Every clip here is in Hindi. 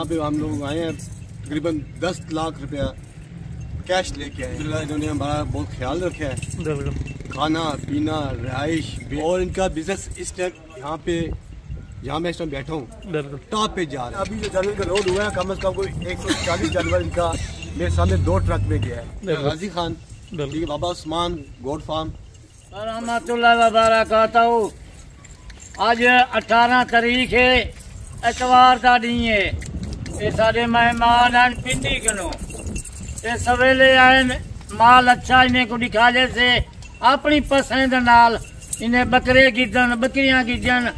यहाँ पे हम लोग आए हैं, तकरीबन 10 लाख रुपया कैश लेके आए। इन्होंने हमारा बहुत ख्याल रखा है, खाना पीना रिहाइश और इनका बिजनेस इस टाइम यहाँ पे जहाँ मैं इस टाइम बैठा हूँ टॉप पे जा रहा है। अभी जो जानवर का लोड हुआ है कम से कम कोई 140 जानवर इनका मेरे सामने 2 ट्रक में गया है। गाजी खान, बाबा उस्मान गोट फार्म। आज 18 तारीख है, एतवार का दिन है। ये सारे मेहमान हैं पिंडी कनो, ये सवेले आए, माल अच्छा इन्हें को दिखाने से अपनी पसंद नाल इन्हें बकरे गिदन, बकरियां गिदन,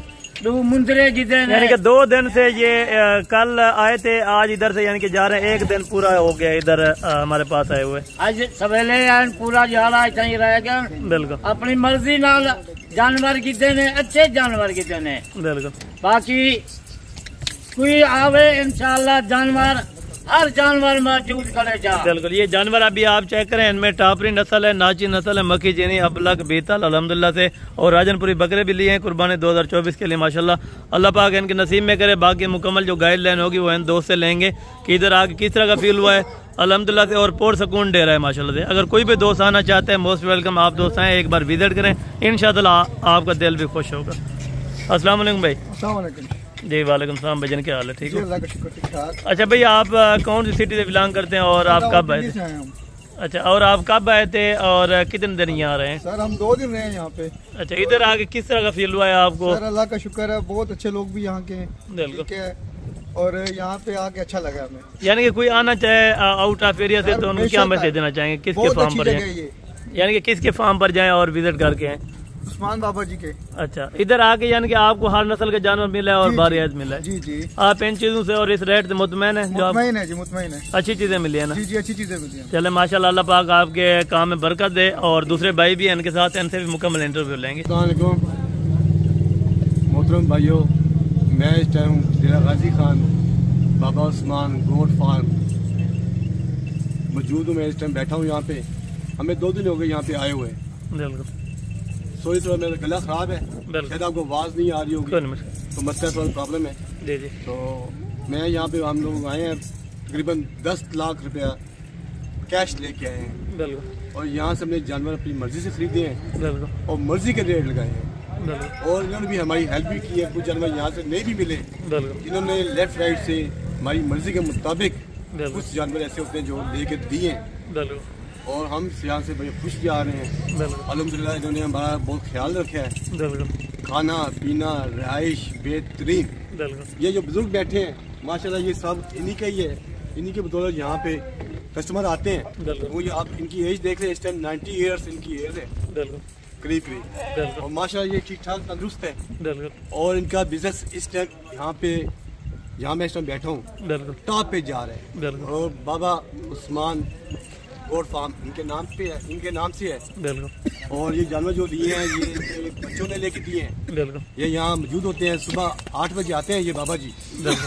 2 मुंदरे गिदन। यानी कि 2 दिन से ये कल आए थे, आज इधर से यानी कि जा रहे हैं, 1 दिन पूरा हो गया इधर हमारे पास आए हुए। आज सवेले आए पूरा जहाड़ा इतना ही रहेगा। बिल्कुल अपनी मर्जी नाल जानवर गिदन है, अच्छे जानवर गिदन है। बिल्कुल बाकी कोई आवे इंशाल्लाह जानवर हर जानवर मौजूद करे जा। बिल्कुल ये जानवर अभी आप चेक करें, इनमें टापरी नस्ल है, नाची नस्ल है, मक्खी चीनी, अबलग, बीतल अल्हम्दुलिल्लाह से, और राजनपुरी बकरे भी लिए हैं कुर्बानी 2024 के लिए माशाल्लाह। अल्लाह पाक इनके नसीब में करे। बाकी मुकम्मल जो गाइडलाइन होगी वो इन दोस्त से लेंगे कि इधर आके किस तरह का फील हुआ है अल्हम्दुलिल्लाह से, और पोर सुकून दे रहा है माशाल्लाह से। अगर कोई भी दोस्त आना चाहते हैं मोस्ट वेलकम, आप दोस्त आए, एक बार विजिट करें, इंशाअल्लाह आपका दिल भी खुश होगा। अस्सलाम वालेकुम भाई। अस्सलाम वालेकुम जी वालेकुम सलाम भाईजान, क्या हाल है? ठीक है, अल्लाह का शुक्र, ठीक ठाक। अच्छा भाई आप कौन सी सिटी से बिलोंग करते हैं और आप कब आए थे? अच्छा, और आप कब आए थे और कितने दिन यहाँ रहे हैं? सर हम 2 दिन रहे हैं यहाँ पे। अच्छा, इधर आके किस तरह का फील हुआ है आपको? सर अल्लाह का शुक्र है, बहुत अच्छे लोग भी यहाँ के हैं, बिल्कुल, ठीक है, और यहाँ पे आके अच्छा लगा हमें। यानी कि कोई आना चाहे आउट ऑफ एरिया से तो उनको क्या मैसेज देना चाहेंगे? किसके फार्म पर जाए, यानी कि किसके फार्म पर जाएं और विजिट करके आए? उस्मान बाबा जी के। अच्छा, इधर आके यानी कि आपको हर नस्ल के जानवर मिला है और बारियात मिला है। जी जी, आप इन चीजों से और इस रेट से मुतमैन है? जो मुतमैन है जी, मुतमैन है, अच्छी चीजें मिली है ना? जी जी, अच्छी चीजें मिली हैं। चले माशाल्लाह, अल्लाह पाक आपके काम में बरकत दे। और दूसरे भाई भी हैं इनके साथ, इनसे भी मुकम्मल इंटरव्यू लेंगे। मोहतरम भाइयों, मैं इस टाइम डेरा गाजी खान बाबा उस्मान गोट फार्म मौजूद हूँ। मैं इस टाइम बैठा हूँ यहाँ पे। हमें 2 दिन हो गए यहाँ पे आए हुए। बिल्कुल, सॉरी थोड़ा मेरा गला खराब है, शायद आपको आवाज़ नहीं आ रही होगी, तो मसला थोड़ा प्रॉब्लम है। जी जी। तो मैं यहाँ पे हम लोग आए हैं, तकरीबन 10 लाख रुपया कैश लेके आए हैं। बिल्कुल, और यहाँ से हमने जानवर अपनी मर्जी से खरीदे हैं। बिल्कुल, और मर्जी के रेट लगाए हैं। बिल्कुल, और इन्होंने भी हमारी हेल्प भी की है। कुछ जानवर यहाँ से नहीं भी मिले, बिल्कुल, इन्होंने लेफ्ट राइट से हमारी मर्जी के मुताबिक बिल्कुल, कुछ जानवर ऐसे होते हैं जो लेके दिए, बिल्कुल, और हम यहाँ से बड़े खुश भी आ रहे हैं। बिल्कुल, अल्हम्दुलिल्लाह इन्होंने हमारा बहुत ख्याल रखा है, बिल्कुल, खाना पीना रिहाइश बेहतरीन। बिल्कुल, ये जो बुजुर्ग बैठे हैं माशाल्लाह, ये सब इन्हीं का ही है। इन्हीं के बदौलत यहाँ पे कस्टमर आते हैं। बिल्कुल, वो ये आप इनकी एज देख रहे हैं, इस टाइम 90 ईयर्स इनकी एज है बिल्कुल, करीब। बिल्कुल, और माशाल्लाह ये ठीक ठाक तंदुरुस्त है। बिल्कुल, और इनका बिजनेस इस टाइम यहाँ पे जहाँ मैं इस टाइम बैठा हूँ बिल्कुल, टॉप पे जा रहे हैं। बिल्कुल, और बाबा उस्मान गोट फार्म इनके नाम पे है, इनके नाम से है। बिल्कुल, और ये जानवर जो लिए हैं ये इनके बच्चों ने लेके दिए हैं। बिल्कुल, ये यहाँ मौजूद होते हैं, सुबह 8 बजे आते हैं ये बाबा जी,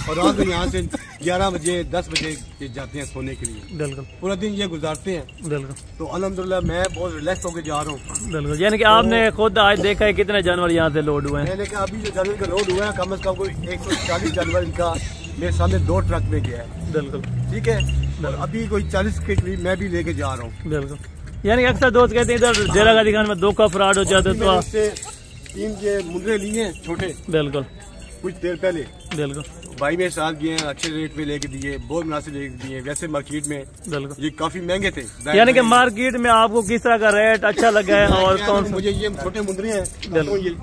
और रात में यहाँ से 11 बजे 10 बजे जाते हैं सोने के लिए। बिल्कुल, पूरा दिन ये गुजारते हैं। बिल्कुल, तो अल्हम्दुलिल्लाह मैं बहुत रिलैक्स होकर जा रहा हूँ। बिल्कुल, यानी कि आपने खुद आज देखा है कितने जानवर यहाँ से लोड हुए हैं? मैंने कहा अभी जो जानवर का लोड हुआ है कम से कम कोई 140 जानवर इनका मेरे सामने 2 ट्रक में गया है। बिल्कुल, ठीक है, और अभी कोई 40 के करीब मैं भी लेके जा रहा हूँ। बिल्कुल, यानी कि अक्सर दोस्त कहते हैं इधर डेरा गाजी खान में 2 का फ्रॉड हो जाता है, तो 3 ये मुंदरे लिए हैं छोटे, बिल्कुल, कुछ देर पहले। बिल्कुल, भाई मेरे साथ गए हैं, अच्छे रेट में लेके दिए, बहुत मुनासिब लेके दिए। वैसे मार्केट में बिल्कुल, ये काफी महंगे थे। यानी कि मार्केट में आपको किस तरह का रेट अच्छा लगा है और कौन सा? मुझे ये छोटे मुंदरे हैं, बिल्कुल, ये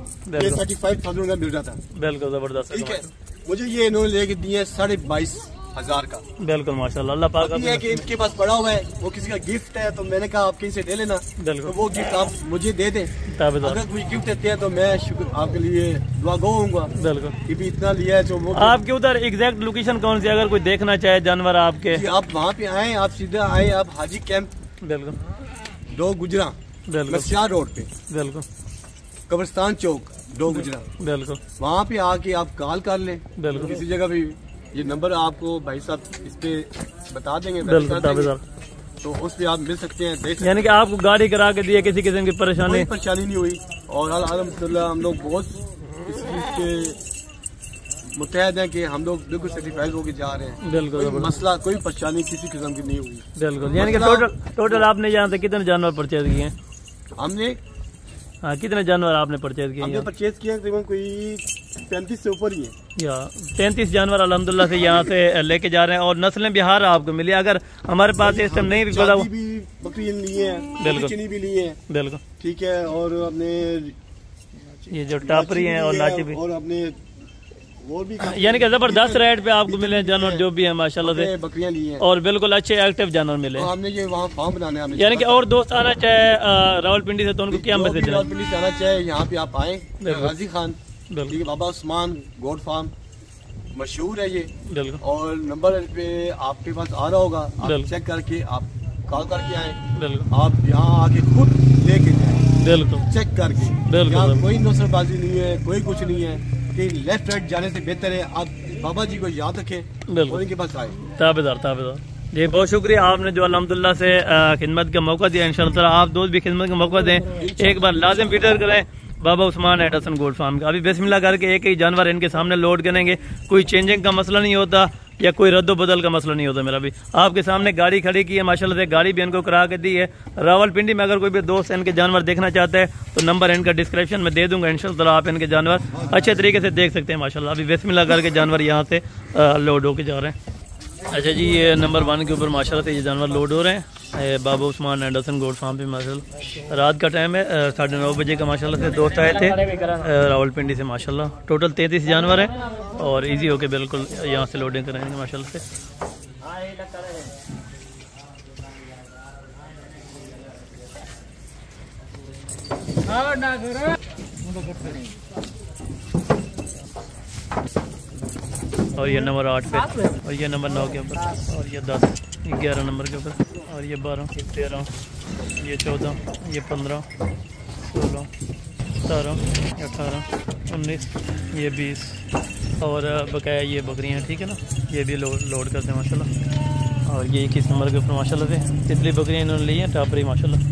35,000 का मिल रहा था। बिल्कुल जबरदस्त, ठीक है, मुझे ये इन्होंने लेके दिए 22,500 का। बिल्कुल माशाल्लाह, अल्लाह पाक ये है कि इनके पास पड़ा हुआ है, वो किसी का गिफ्ट है, तो मैंने कहा आप कहीं से ले लेना, बिल्कुल, तो वो गिफ्ट आप मुझे दे दें। ताबेदार, अगर कोई गिफ्ट देते हैं तो मैं शुक्र आपके लिए दुआ गो होऊंगा बिल्कुल, कि भी इतना लिया है। तो वो आपके उधर एग्जैक्ट लोकेशन कौन सी, अगर कोई देखना चाहे जानवर आपके? आप वहाँ पे आए, आप सीधा आए, आप हाजी कैंप बिल्कुल, 2 गुजरा बिल्कुल, मसिया रोड पे, बिल्कुल, कब्रिस्तान चौक 2 गुजरा, बिल्कुल, वहाँ पे आके आप कॉल कर लें। बिल्कुल, किसी जगह भी ये नंबर आपको भाई साहब इस पे बता देंगे, बिल्कुल, ताबेदार, तो उस पे आप मिल सकते हैं, देख सकते यानी कि आपको गाड़ी करा के दिए, किसी किस्म की परेशानी? कोई परेशानी नहीं हुई। और अल्हम्दुलिल्लाह हम लोग बहुत इस चीज के मुतहद हैं कि हम लोग बिल्कुल सेटिस्फाइड होकर जा रहे हैं। बिल्कुल, कोई मसला कोई परेशानी किसी किस्म की नहीं हुई। बिल्कुल, यानी कि टोटल आपने यहाँ से कितने जानवर परचेज किए हैं? हमने हाँ, कितने जानवर आपने परचेज किए? हमने परचेज किया तकरीबन कोई 35 से ऊपर ही है, या 33 जानवर अल्हम्दुलिल्लाह से यहाँ से लेके जा रहे हैं। और नस्लें बिहार आपको मिली, अगर हमारे पास इस टाइम नहीं भी पता भी बकरी लिए हैं, बिल्कुल चीनी भी लिए हैं, बिल्कुल ठीक है। और अपने ये जो टापरी हैं और नाची भी, और अपने और भी यानी कि जबरदस्त रेट पे आपको मिले हैं जानवर जो भी है माशाल्लाह से, बकरियां ली हैं और बिल्कुल अच्छे एक्टिव जानवर मिले। तो हमने ये वहाँ फार्म बनाने हैं, यानी कि और दोस्त आना चाहे रावलपिंडी से तो उनको क्या मैसेज देना? रावलपिंडी से आना चाहे यहाँ पे आप आए, गाजी खान, बिल्कुल ठीक है, बाबा उस्मान गोट फार्म मशहूर है ये, बिल्कुल और नंबर पे आपके पास आ रहा होगा, आप बिल्कुल। चेक करके आप कॉल करके आए, बिल्कुल आप यहाँ आके खुद लेके जाए, बिल्कुल चेक करके। बिल्कुल, यहाँ बिल्कुल। कोई नौसरबाजी नहीं है, कोई कुछ नहीं है कि लेफ्ट राइट जाने से बेहतर है आप बाबा जी को याद रखें बिल्कुल। और इनके पास आए। ताबेदार जी, बहुत शुक्रिया आपने जो अल्हम्दुलिल्लाह से खिदमत का मौका दिया। इंशाअल्लाह आप दोस्त भी खिदमत का मौका दें, एक बार लाजिम विजिट करें बाबा उस्मान एडसन गोट फार्म का। अभी बिस्मिल्लाह करके एक ही जानवर इनके सामने लोड करेंगे, कोई चेंजिंग का मसला नहीं होता या कोई रद्दो बदल का मसला नहीं होता। मेरा भी आपके सामने गाड़ी खड़ी की है माशाल्लाह से, गाड़ी भी इनको करा के दी है। रावलपिंडी में अगर कोई भी दोस्त इनके जानवर देखना चाहता है तो नंबर इनका डिस्क्रिप्शन में दे दूंगा, इंशाअल्लाह आप इनके जानवर अच्छे तरीके से देख सकते हैं माशाल्लाह। अभी बिस्मिल्लाह करके जानवर यहाँ से लोड होके जा रहे हैं। अच्छा जी, ये नंबर 1 के ऊपर माशाल्लाह से ये जानवर लोड हो रहे हैं बाबा उस्मान एंडरसन गोट फार्म पे माशाल्लाह। रात का टाइम है, 9:30 बजे का माशाल्लाह से दोस्त आए थे रावलपिंडी से माशाल्लाह। टोटल 33 जानवर हैं और इजी होके बिल्कुल यहाँ से लोडिंग कराएंगे माशाल्लाह से। और ये नंबर 8 पे, और ये नंबर 9 के ऊपर, और ये 10, ये 11 नंबर के ऊपर, और ये 12, ये 13, ये 14, ये 15, 16, 17, 18, 19, ये 20, और बकाया ये बकरियाँ, ठीक है ना, ये भी लोड करते हैं माशाल्लाह। और ये 21 नंबर के ऊपर माशाल्लाह से तितली बकरियाँ इन्होंने ली हैं, टापरी माशाल्लाह।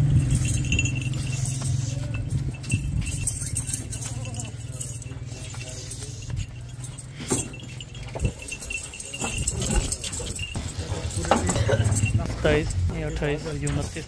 ये 28, ये 29।